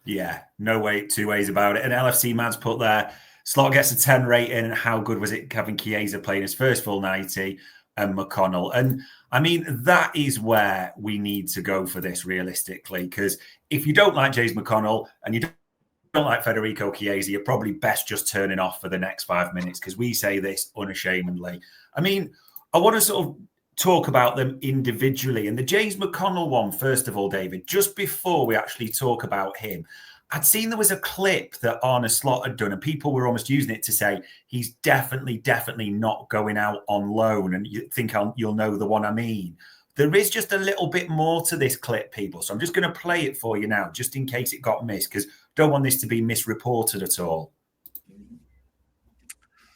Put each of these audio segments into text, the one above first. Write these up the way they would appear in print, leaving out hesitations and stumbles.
Yeah, no way, two ways about it. And LFC Man's put there, Slot gets a 10 rating. And how good was it having Chiesa playing his first full 90 and McConnell? And I mean, that is where we need to go for this realistically, because if you don't like James McConnell and you don't like Federico Chiesa, you're probably best just turning off for the next 5 minutes, because we say this unashamedly. I mean, I want to sort of talk about them individually. And the James McConnell one, first of all, David, just before we actually talk about him, I'd seen there was a clip that Arne Slot had done, and people were almost using it to say he's definitely not going out on loan. And you think you'll know the one I mean. There is just a little bit more to this clip, people. So I'm just going to play it for you now, just in case it got missed, because I don't want this to be misreported at all.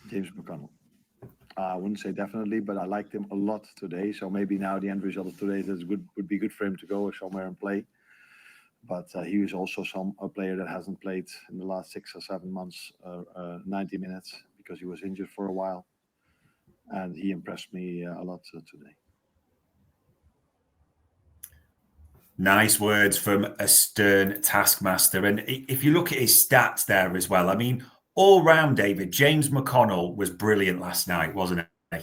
James McConnell. I wouldn't say definitely, but I liked him a lot today. So maybe now the end result of today would be good for him to go somewhere and play. But he was also a player that hasn't played in the last 6 or 7 months, 90 minutes, because he was injured for a while. And he impressed me a lot today. Nice words from a stern taskmaster. And if you look at his stats there as well, I mean, all round, David, James McConnell was brilliant last night, wasn't he?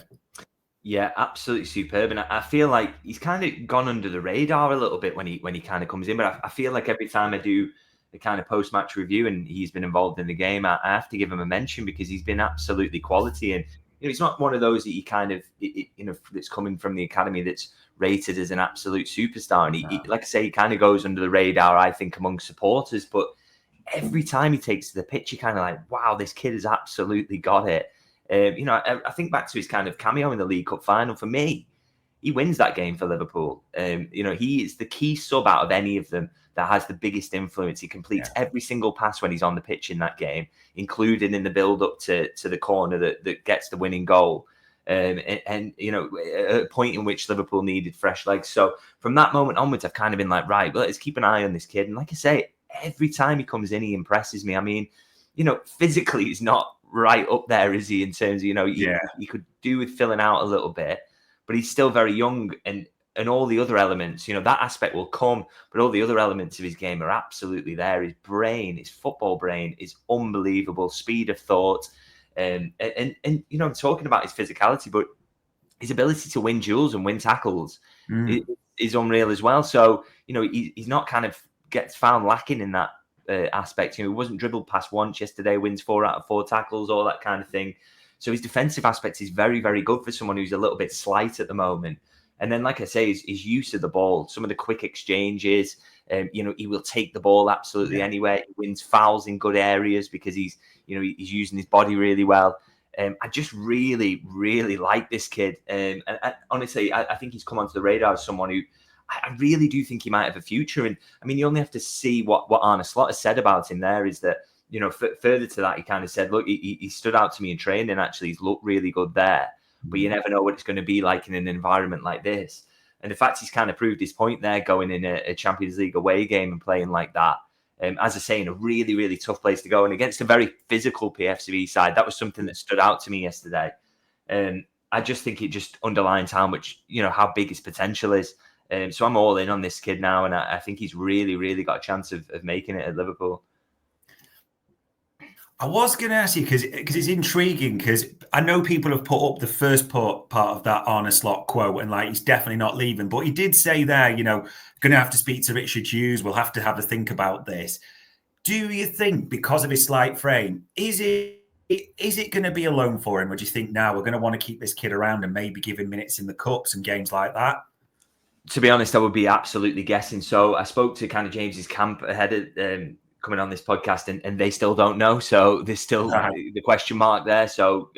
Yeah, absolutely superb. And I feel like he's kind of gone under the radar a little bit when he kind of comes in. But I feel like every time I do the kind of post-match review and he's been involved in the game, I have to give him a mention, because he's been absolutely quality. And he's not one of those that you kind of, that's coming from the academy that's rated as an absolute superstar. And he, like I say, he kind of goes under the radar, I think, among supporters. But every time he takes to the pitch, you're kind of like, wow, this kid has absolutely got it. I think back to his kind of cameo in the League Cup final. For me, he wins that game for Liverpool. He is the key sub out of any of them that has the biggest influence. He completes every single pass when he's on the pitch in that game, including in the build-up to the corner that gets the winning goal. At a point in which Liverpool needed fresh legs. So from that moment onwards, I've kind of been like, right, well, let's keep an eye on this kid. And like I say, every time he comes in, he impresses me. I mean, physically, he's not right up there, is he? In terms of, you could do with filling out a little bit, but he's still very young, and all the other elements, that aspect will come, but all the other elements of his game are absolutely there. His brain, his football brain, is unbelievable. Speed of thought, and I'm talking about his physicality, but his ability to win duels and win tackles is unreal as well. So he's not kind of gets found lacking in that aspect. He wasn't dribbled past once yesterday, wins 4 out of 4 tackles, all that kind of thing. So his defensive aspect is very, very good for someone who's a little bit slight at the moment. And then, like I say, his use of the ball, some of the quick exchanges, he will take the ball absolutely anywhere. He wins fouls in good areas because he's using his body really well. I just really, really like this kid. And honestly, I think he's come onto the radar as someone who I really do think he might have a future. And I mean, you only have to see what Arne Slot has said about him there, is that, further to that, he kind of said, look, he stood out to me in training. Actually, he's looked really good there, but you never know what it's going to be like in an environment like this. And the fact he's kind of proved his point there, going in a Champions League away game and playing like that, as I say, in a really, really tough place to go and against a very physical PFCV side, that was something that stood out to me yesterday. I just think it just underlines how much, how big his potential is. So I'm all in on this kid now, and I think he's really, really got a chance of making it at Liverpool. I was going to ask you, because it's intriguing, because I know people have put up the first part of that Arne Slot quote, and he's definitely not leaving. But he did say there, going to have to speak to Richard Hughes. We'll have to have a think about this. Do you think, because of his slight frame, is it going to be a loan for him? Or do you think now we're going to want to keep this kid around and maybe give him minutes in the cups and games like that? To be honest, I would be absolutely guessing. So I spoke to kind of James's camp ahead of coming on this podcast, and they still don't know. So there's still the question mark there. So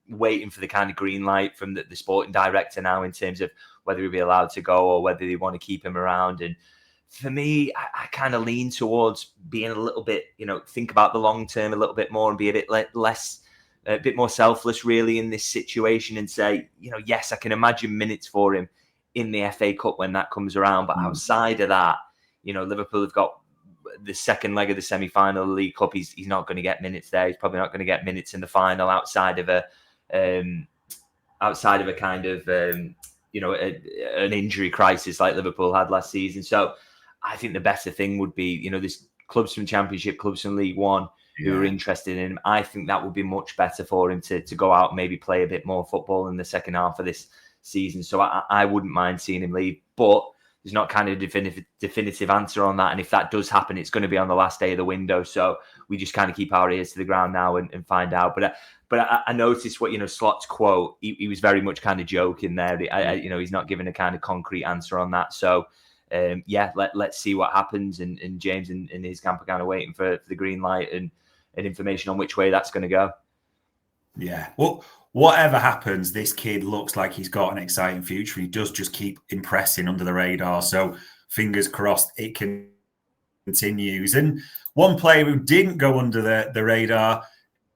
waiting for the kind of green light from the sporting director now in terms of whether he'll be allowed to go or whether they want to keep him around. And for me, I kind of lean towards being a little bit, think about the long term a little bit more and be a bit less, a bit more selfless really in this situation, and say, yes, I can imagine minutes for him in the FA Cup when that comes around. But outside of that, Liverpool have got the second leg of the semi-final of the League Cup. He's not going to get minutes there. He's probably not going to get minutes in the final outside of a kind of an injury crisis like Liverpool had last season. So I think the better thing would be, this clubs from Championship, clubs from League One who are interested in him. I think that would be much better for him to go out and maybe play a bit more football in the second half of this season. So I wouldn't mind seeing him leave, but there's not kind of a definitive answer on that. And if that does happen, it's going to be on the last day of the window. So we just kind of keep our ears to the ground now and find out. But I noticed what, Slot's quote, he was very much kind of joking there. He's not giving a kind of concrete answer on that. So, let's see what happens. And James and his camp are kind of waiting for the green light and information on which way that's going to go. Yeah. Well, whatever happens, this kid looks like he's got an exciting future. He does just keep impressing under the radar. So fingers crossed it continues. And one player who didn't go under the radar,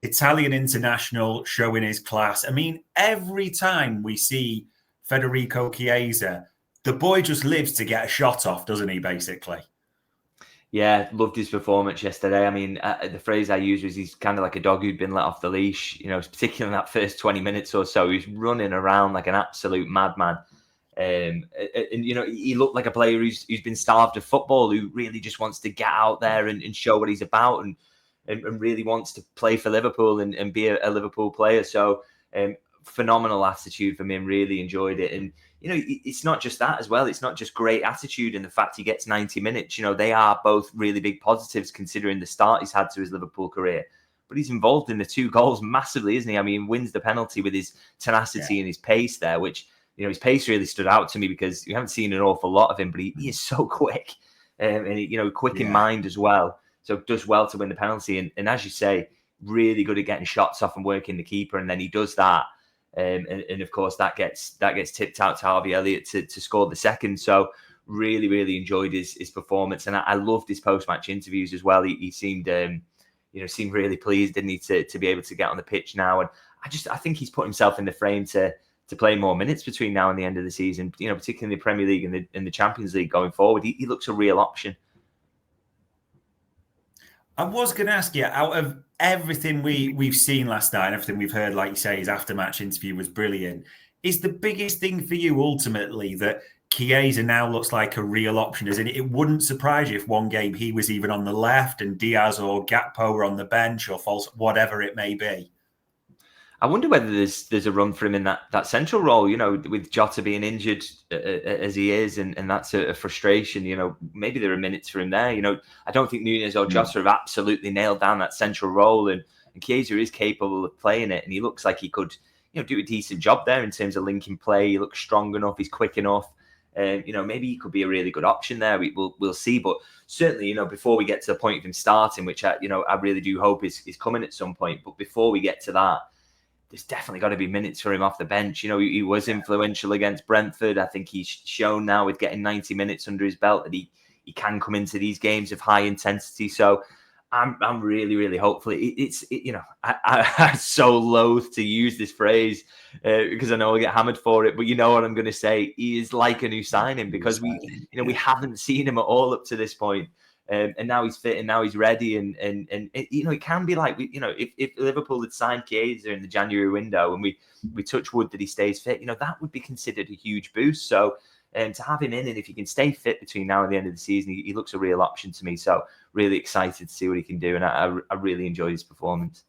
Italian international, showing his class. I mean, every time we see Federico Chiesa, the boy just lives to get a shot off, doesn't he, basically? Yeah, loved his performance yesterday. I mean, the phrase I used was he's kind of like a dog who'd been let off the leash, particularly in that first 20 minutes or so. He's running around like an absolute madman. And he looked like a player who's been starved of football, who really just wants to get out there and show what he's about and really wants to play for Liverpool and be a Liverpool player. So phenomenal attitude from him, really enjoyed it. And, it's not just that as well. It's not just great attitude and the fact he gets 90 minutes. They are both really big positives considering the start he's had to his Liverpool career. But he's involved in the 2 goals massively, isn't he? I mean, wins the penalty with his tenacity and his pace there, which, his pace really stood out to me because you haven't seen an awful lot of him, but he is so quick and, quick in mind as well. So does well to win the penalty. And as you say, really good at getting shots off and working the keeper. And then he does that. And of course, that gets tipped out to Harvey Elliott to score the second. So really, really enjoyed his performance. And I loved his post-match interviews as well. He seemed, seemed really pleased, didn't he, to be able to get on the pitch now. And I think he's put himself in the frame to play more minutes between now and the end of the season, particularly in the Premier League and in the Champions League going forward. He looks a real option. I was going to ask you, out of everything we've seen last night and everything we've heard, like you say, his after-match interview was brilliant. Is the biggest thing for you ultimately that Chiesa now looks like a real option? As in, it wouldn't surprise you if one game he was even on the left and Diaz or Gakpo were on the bench or false, whatever it may be. I wonder whether there's a run for him in that central role, with Jota being injured as he is, and that's a frustration. Maybe there are minutes for him there. I don't think Núñez or Jota have absolutely nailed down that central role, and Chiesa is capable of playing it, and he looks like he could, do a decent job there in terms of linking play. He looks strong enough, he's quick enough. Maybe he could be a really good option there. We'll see, but certainly, before we get to the point of him starting, which I really do hope is coming at some point. But before we get to that, there's definitely got to be minutes for him off the bench. He was influential against Brentford. I think he's shown now with getting 90 minutes under his belt that he can come into these games of high intensity. So I'm really, really hopeful. I'm so loath to use this phrase because I know I'll get hammered for it, but you know what I'm going to say? He is like a new signing because we haven't seen him at all up to this point. And now he's fit and now he's ready. And it can be like, if Liverpool had signed Chiesa in the January window and we touch wood that he stays fit, that would be considered a huge boost. So to have him in, and if he can stay fit between now and the end of the season, he looks a real option to me. So really excited to see what he can do. And I really enjoyed his performance.